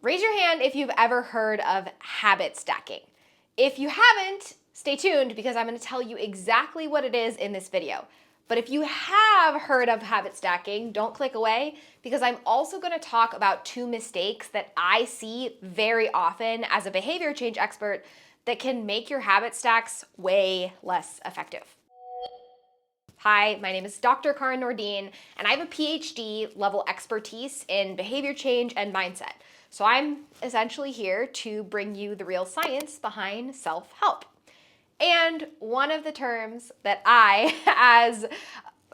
Raise your hand if you've ever heard of habit stacking. If you haven't, stay tuned because I'm going to tell you exactly what it is in this video. But if you have heard of habit stacking, don't click away because I'm also going to talk about 2 mistakes that I see very often as a behavior change expert that can make your habit stacks way less effective. Hi, my name is Dr. Karin Nordin, and I have a PhD level expertise in behavior change and mindset. So I'm essentially here to bring you the real science behind self-help. And one of the terms that I, as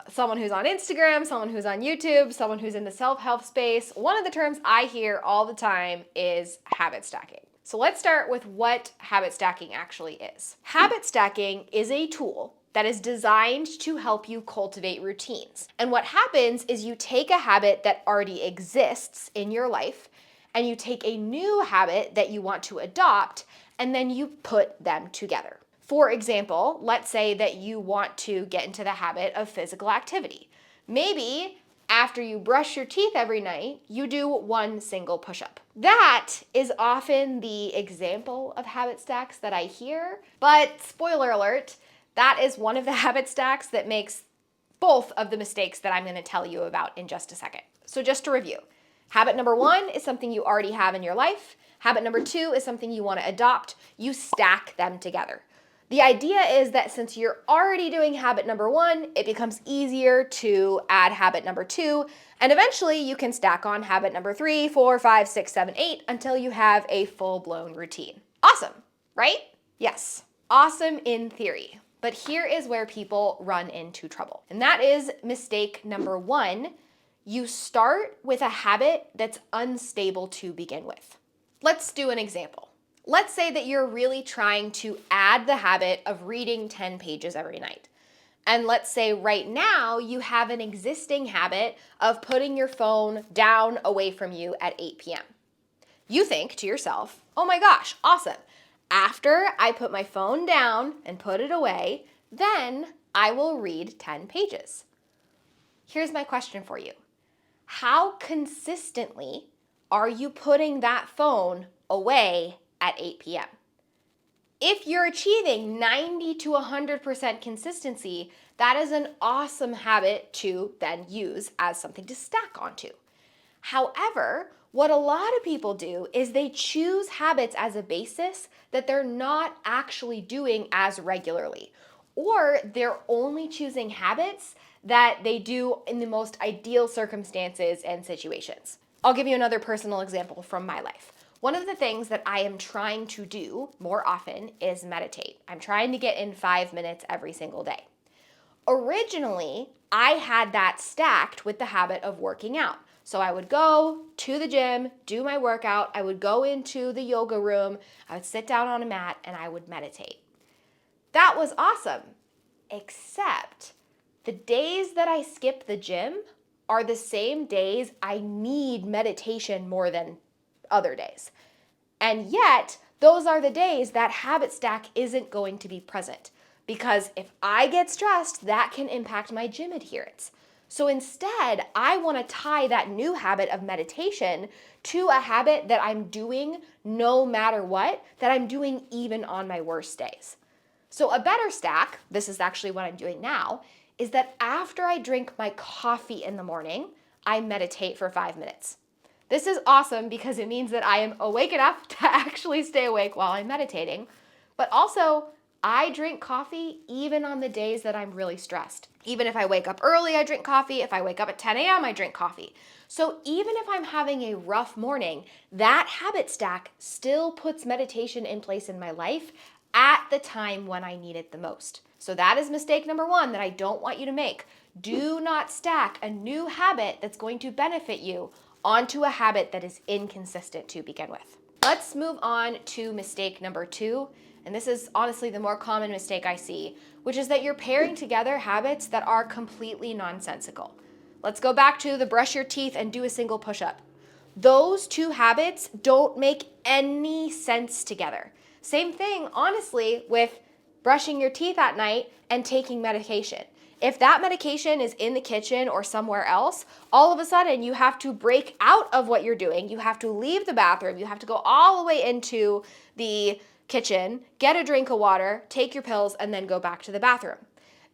someone who's on Instagram, someone who's on YouTube, someone who's in the self-help space, one of the terms I hear all the time is habit stacking. So let's start with what habit stacking actually is. Habit stacking is a tool that is designed to help you cultivate routines. And what happens is you take a habit that already exists in your life and you take a new habit that you want to adopt and then you put them together. For example, let's say that you want to get into the habit of physical activity. Maybe after you brush your teeth every night, you do 1 single push-up. That is often the example of habit stacks that I hear, but spoiler alert, that is one of the habit stacks that makes both of the mistakes that I'm going to tell you about in just a second. So just to review, habit number 1 is something you already have in your life. Habit number 2 is something you want to adopt. You stack them together. The idea is that since you're already doing habit number 1, it becomes easier to add habit number 2, and eventually you can stack on habit number 3, 4, 5, 6, 7, 8 until you have a full-blown routine. Awesome, right? Yes, awesome in theory. But here is where people run into trouble. And that is mistake number 1. You start with a habit that's unstable to begin with. Let's do an example. Let's say that you're really trying to add the habit of reading 10 pages every night. And let's say right now you have an existing habit of putting your phone down away from you at 8 p.m. You think to yourself, oh my gosh, awesome. After I put my phone down and put it away, then I will read 10 pages. Here's my question for you. How consistently are you putting that phone away at 8 p.m.? If you're achieving 90 to 100% consistency, that is an awesome habit to then use as something to stack onto. However, what a lot of people do is they choose habits as a basis that they're not actually doing as regularly, or they're only choosing habits that they do in the most ideal circumstances and situations. I'll give you another personal example from my life. One of the things that I am trying to do more often is meditate. I'm trying to get in 5 minutes every single day. Originally, I had that stacked with the habit of working out. So I would go to the gym, do my workout, I would go into the yoga room, I would sit down on a mat, and I would meditate. That was awesome, except the days that I skip the gym are the same days I need meditation more than other days. And yet, those are the days that habit stack isn't going to be present. Because if I get stressed, that can impact my gym adherence. So instead, I want to tie that new habit of meditation to a habit that I'm doing no matter what, that I'm doing even on my worst days. So a better stack, this is actually what I'm doing now, is that after I drink my coffee in the morning, I meditate for 5 minutes. This is awesome because it means that I am awake enough to actually stay awake while I'm meditating, but also I drink coffee even on the days that I'm really stressed. Even if I wake up early, I drink coffee. If I wake up at 10 a.m., I drink coffee. So even if I'm having a rough morning, that habit stack still puts meditation in place in my life at the time when I need it the most. So that is mistake number 1 that I don't want you to make. Do not stack a new habit that's going to benefit you onto a habit that is inconsistent to begin with. Let's move on to mistake number 2. And this is honestly the more common mistake I see, which is that you're pairing together habits that are completely nonsensical. Let's go back to the brush your teeth and do a single push-up. Those 2 habits don't make any sense together. Same thing, honestly, with brushing your teeth at night and taking medication. If that medication is in the kitchen or somewhere else, all of a sudden you have to break out of what you're doing. You have to leave the bathroom. You have to go all the way into the kitchen, get a drink of water, take your pills, and then go back to the bathroom.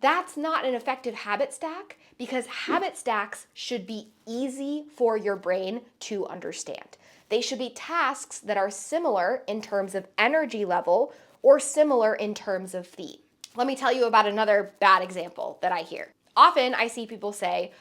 That's not an effective habit stack because habit stacks should be easy for your brain to understand. They should be tasks that are similar in terms of energy level or similar in terms of theme. Let me tell you about another bad example that I hear. Often I see people say,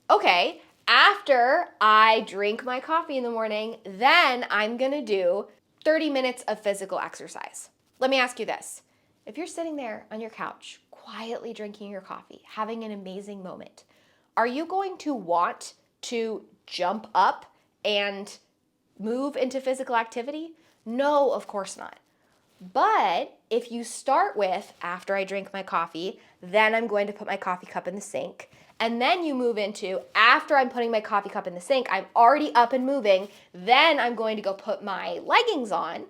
okay, after I drink my coffee in the morning, then I'm gonna do 30 minutes of physical exercise. Let me ask you this. If you're sitting there on your couch, quietly drinking your coffee, having an amazing moment, are you going to want to jump up and move into physical activity? No, of course not. But if you start with, after I drink my coffee, then I'm going to put my coffee cup in the sink, and then you move into, after I'm putting my coffee cup in the sink, I'm already up and moving, then I'm going to go put my leggings on.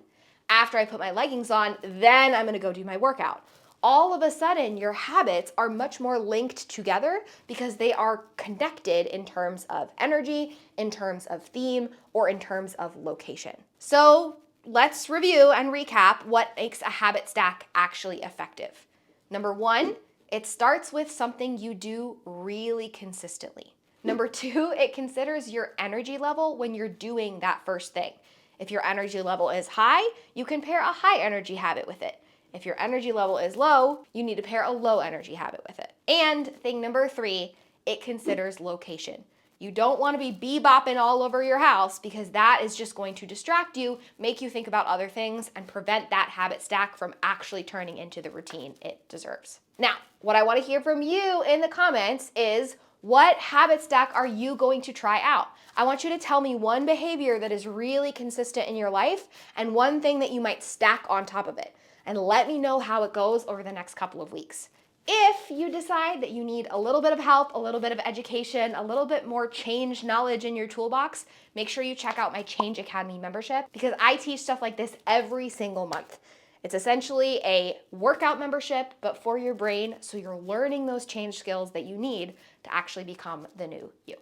After I put my leggings on, then I'm going to go do my workout. All of a sudden, your habits are much more linked together because they are connected in terms of energy, in terms of theme, or in terms of location. So let's review and recap what makes a habit stack actually effective. Number one, it starts with something you do really consistently. Number two, it considers your energy level when you're doing that first thing. If your energy level is high, you can pair a high energy habit with it. If your energy level is low, you need to pair a low energy habit with it. And thing number three, it considers location. You don't want to be bebopping all over your house because that is just going to distract you, make you think about other things, and prevent that habit stack from actually turning into the routine it deserves. Now, what I want to hear from you in the comments is, what habit stack are you going to try out? I want you to tell me one behavior that is really consistent in your life and one thing that you might stack on top of it. And let me know how it goes over the next couple of weeks. If you decide that you need a little bit of help, a little bit of education, a little bit more change knowledge in your toolbox, make sure you check out my Change Academy membership because I teach stuff like this every single month. It's essentially a workout membership, but for your brain, so you're learning those change skills that you need to actually become the new you.